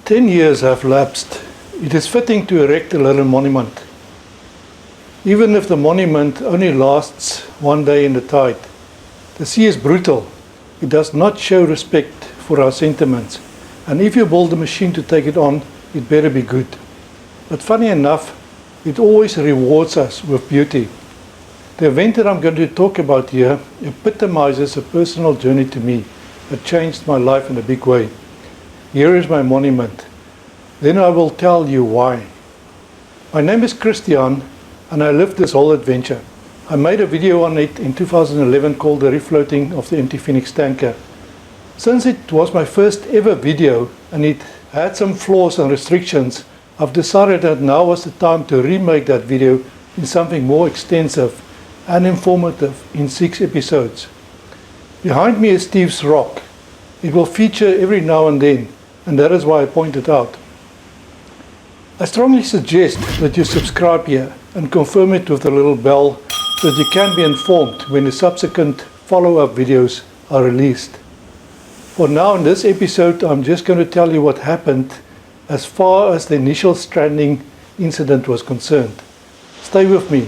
10 years have lapsed. It is fitting to erect a little monument. Even if the monument only lasts one day in the tide. The sea is brutal. It does not show respect for our sentiments. And if you build a machine to take it on, it better be good. But funny enough, it always rewards us with beauty. The event that I'm going to talk about here epitomizes a personal journey to me that changed my life in a big way. Here is my monument. Then I will tell you why. My name is Christian and I lived this whole adventure. I made a video on it in 2011 called The Refloating of the Empty Phoenix Tanker. Since it was my first ever video and it had some flaws and restrictions, I've decided that now was the time to remake that video in something more extensive and informative in 6 episodes. Behind me is Steve's rock. It will feature every now and then, and that is why I point it out. I strongly suggest that you subscribe here and confirm it with the little bell so that you can be informed when the subsequent follow-up videos are released. For now in this episode I'm just going to tell you what happened as far as the initial stranding incident was concerned. Stay with me.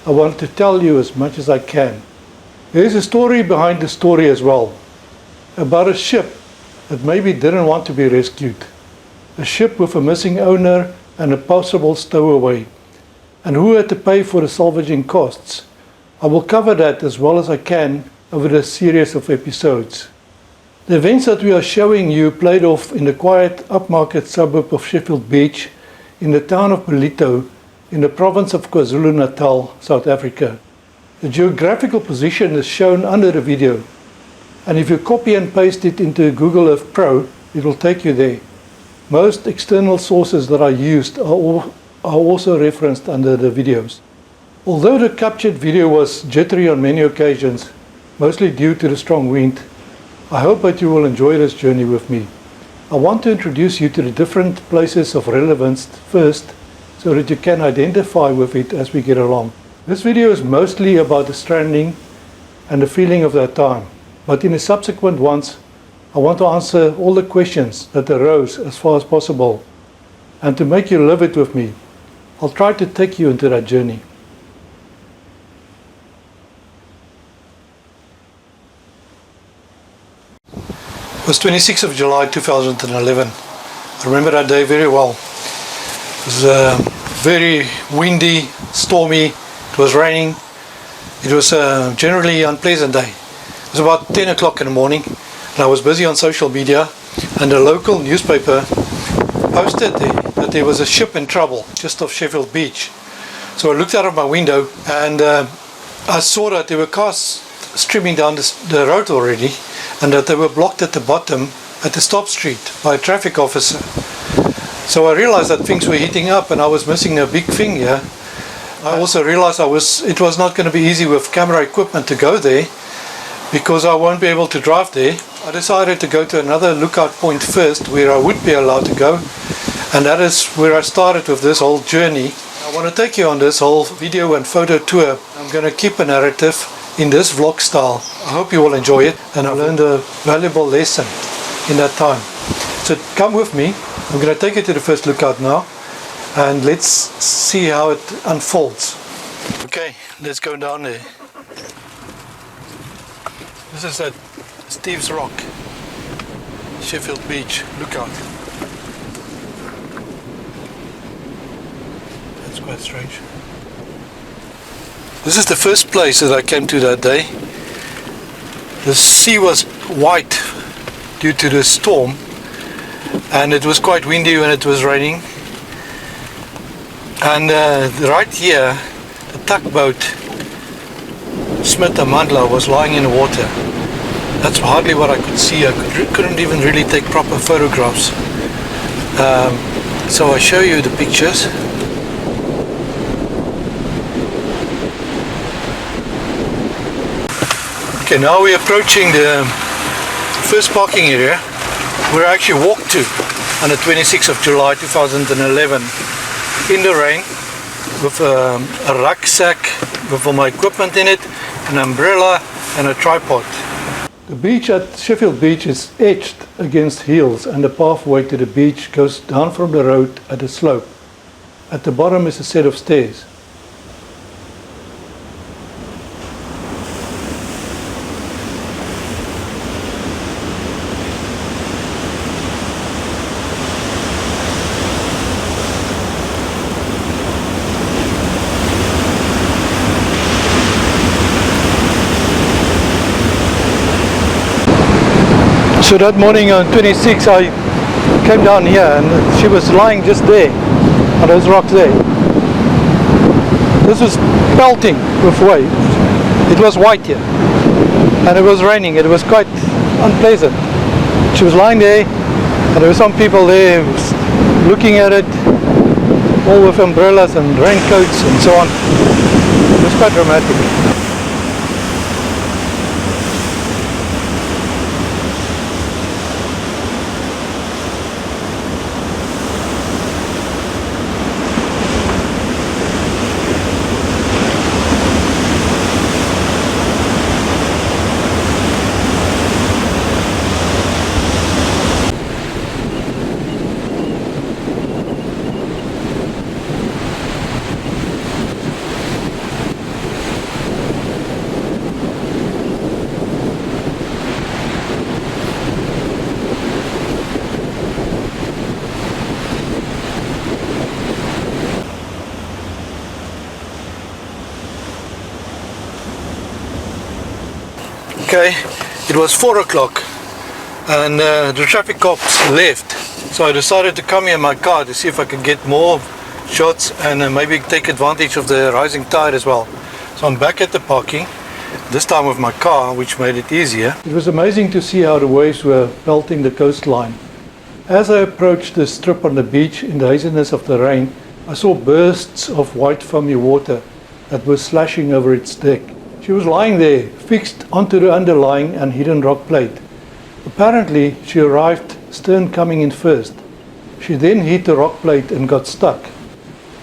I want to tell you as much as I can. There is a story behind the story as well, about a ship that maybe didn't want to be rescued. A ship with a missing owner and a possible stowaway. And who had to pay for the salvaging costs? I will cover that as well as I can over the series of episodes. The events that we are showing you played off in the quiet upmarket suburb of Sheffield Beach in the town of Ballito in the province of Kwazulu-Natal, South Africa. The geographical position is shown under the video, and if you copy and paste it into Google Earth Pro, it will take you there. Most external sources that I used are also referenced under the videos. Although the captured video was jittery on many occasions, mostly due to the strong wind, I hope that you will enjoy this journey with me. I want to introduce you to the different places of relevance first, so that you can identify with it as we get along. This video is mostly about the stranding and the feeling of that time, but in the subsequent ones I want to answer all the questions that arose as far as possible, and to make you live it with me, I'll try to take you into that journey. It was 26th of July 2011. I remember that day very well. It was very windy, stormy, it was raining. It was a generally unpleasant day. It was about 10 o'clock in the morning and I was busy on social media, and a local newspaper posted that there was a ship in trouble just off Sheffield Beach. So I looked out of my window and I saw that there were cars streaming down the road already, and that they were blocked at the bottom at the stop street by a traffic officer. So I realized that things were heating up and I was missing a big thing here. I also realized it was not going to be easy with camera equipment to go there, because I won't be able to drive there. I decided to go to another lookout point first where I would be allowed to go, and that is where I started with this whole journey. I want to take you on this whole video and photo tour. I'm going to keep a narrative in this vlog style. I hope you will enjoy it and I learned a valuable lesson in that time. So come with me. I'm going to take you to the first lookout now and let's see how it unfolds. Okay, let's go down there. This is at Steve's Rock, Sheffield Beach lookout. That's quite strange. This is the first place that I came to that day. The sea was white due to the storm, and it was quite windy when it was raining. And right here, the tugboat Smith Mandla was lying in the water. That's hardly what I could see. I couldn't even really take proper photographs. So I show you the pictures. Okay, now we're approaching the first parking area where I actually walked to on the 26th of July 2011 in the rain with a rucksack with all my equipment in it, an umbrella and a tripod. The beach at Sheffield Beach is etched against hills, and the pathway to the beach goes down from the road at a slope. At the bottom is a set of stairs. So that morning on 26, I came down here and she was lying just there on those rocks there. This was pelting with waves. It was white here and it was raining. It was quite unpleasant. She was lying there and there were some people there looking at it, all with umbrellas and raincoats and so on. It was quite dramatic. Okay, it was 4 o'clock and the traffic cops left, so I decided to come here in my car to see if I could get more shots and maybe take advantage of the rising tide as well. So I'm back at the parking, this time with my car, which made it easier. It was amazing to see how the waves were pelting the coastline. As I approached the strip on the beach in the haziness of the rain, I saw bursts of white foamy water that was slashing over its deck. She was lying there, fixed onto the underlying and hidden rock plate. Apparently, she arrived stern coming in first. She then hit the rock plate and got stuck.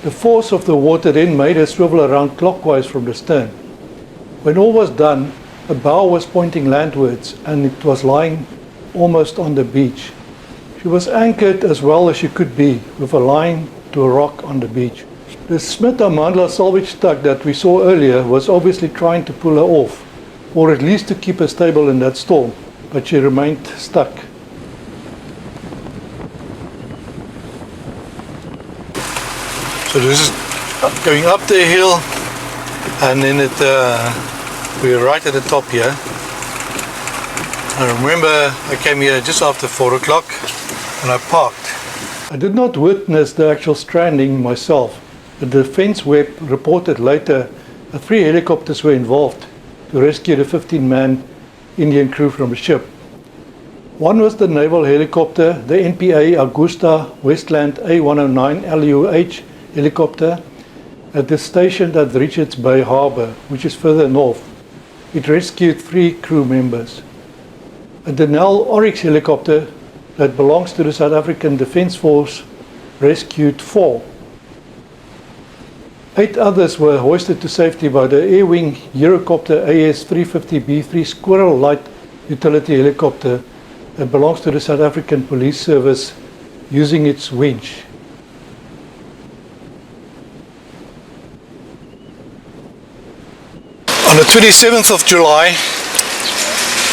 The force of the water then made her swivel around clockwise from the stern. When all was done, a bow was pointing landwards and it was lying almost on the beach. She was anchored as well as she could be, with a line to a rock on the beach. The Smith Amandla salvage tug that we saw earlier was obviously trying to pull her off, or at least to keep her stable in that storm, but she remained stuck. So this is going up the hill, and then we're right at the top here. I remember I came here just after 4 o'clock and I parked. I did not witness the actual stranding myself. The Defence Web reported later that 3 helicopters were involved to rescue the 15-man Indian crew from the ship. One was the naval helicopter, the NPA Augusta Westland A109 LUH helicopter, at the station at Richards Bay Harbour, which is further north. It rescued 3 crew members. A Denel Oryx helicopter that belongs to the South African Defence Force rescued 4. 8 others were hoisted to safety by the Air Wing Eurocopter AS-350B3 Squirrel Light utility helicopter that belongs to the South African Police Service using its winch. On the 27th of July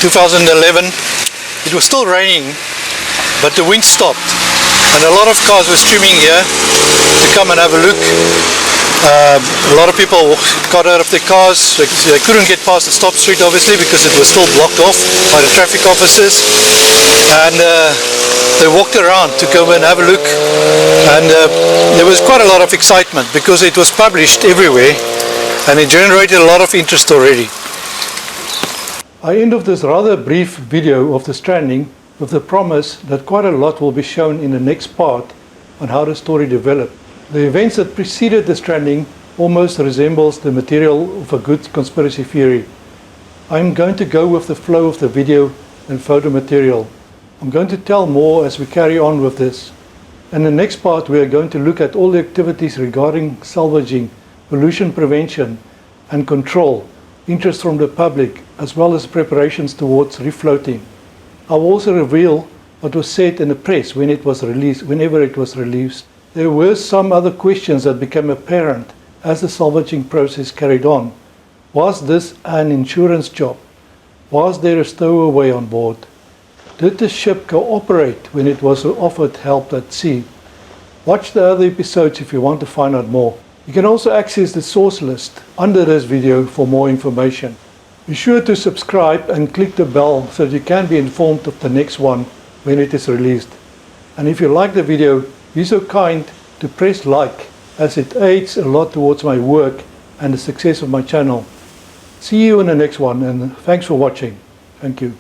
2011, it was still raining, but the wind stopped and a lot of cars were streaming here to come and have a look. A lot of people got out of their cars. They couldn't get past the stop street obviously because it was still blocked off by the traffic officers, and they walked around to go and have a look, and there was quite a lot of excitement because it was published everywhere and it generated a lot of interest already. I end off this rather brief video of the stranding with the promise that quite a lot will be shown in the next part on how the story developed. The events that preceded the stranding almost resembles the material of a good conspiracy theory. I'm going to go with the flow of the video and photo material. I'm going to tell more as we carry on with this. In the next part we are going to look at all the activities regarding salvaging, pollution prevention and control interest from the public, as well as preparations towards refloating. I will also reveal what was said in the press whenever it was released. There were some other questions that became apparent as the salvaging process carried on. Was this an insurance job? Was there a stowaway on board? Did the ship cooperate when it was offered help at sea? Watch the other episodes if you want to find out more. You can also access the source list under this video for more information. Be sure to subscribe and click the bell so that you can be informed of the next one when it is released. And if you like the video, be so kind to press like, as it aids a lot towards my work and the success of my channel. See you in the next one, and thanks for watching. Thank you.